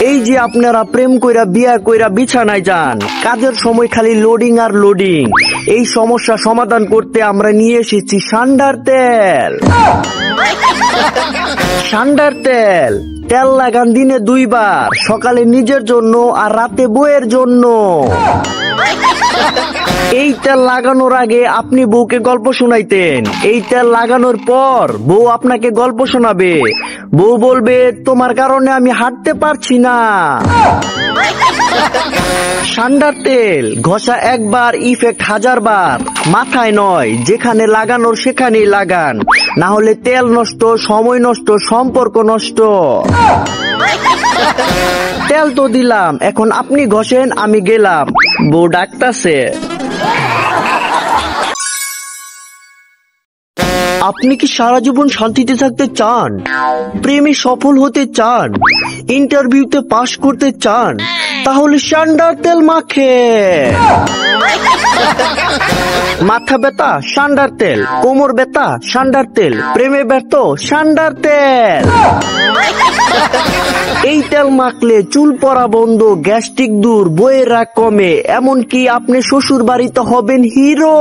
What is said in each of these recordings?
এই যে আপনারা প্রেম কইরা বিয়া কইরা বিছানায় যান, কাজের সময় খালি লোডিং আর লোডিং, এই সমস্যা সমাধান করতে আমরা নিয়ে এসেছি সান্ডার তেল। সান্ডার তেল, তেল লাগান দিনে 2 বার, সকালে নিজের জন্য আর রাতে বউয়ের জন্য। এই তেল লাগানোর আগে আপনি বউকে গল্প শোনাইতেন, এই তেল লাগানোর পর বউ আপনাকে গল্প শোনাবে। বউ বলবে তোমার কারণে আমি হাঁটতে পারছি না। সান্ডার তেল ঘষা একবার, ইফেক্ট 1000 বার। মাথায় নয়, যেখানে লাগানোর সেখানেই লাগান, না হলে তেল নষ্ট, সময় নষ্ট, সম্পর্ক নষ্ট। তেল তো দিলাম, এখন আপনি ঘষেন, আমি গেলাম, বউ ডাকতাছে। আপনি কি সারা জীবন শান্তিতে থাকতে চান, প্রেমে সফল হতে চান, ইন্টারভিউতে পাশ করতে চান? তাহলে সান্ডার তেল মাখে। মাথা ব্যথা, সান্ডার তেল। কোমর ব্যথা, সান্ডার তেল। প্রেমে ব্যর্থ, সান্ডার তেল। এই তেল মাখলে চুল পড়া বন্ধ, গ্যাস্ট্রিক দূর, বইয়ের রাগ কমে, এমনকি আপনি শ্বশুর বাড়িতে হবেন হিরো।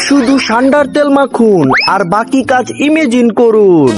শুধু সান্ডার তেল মাখুন আর বাকি কাজ ইমেজিন করুন।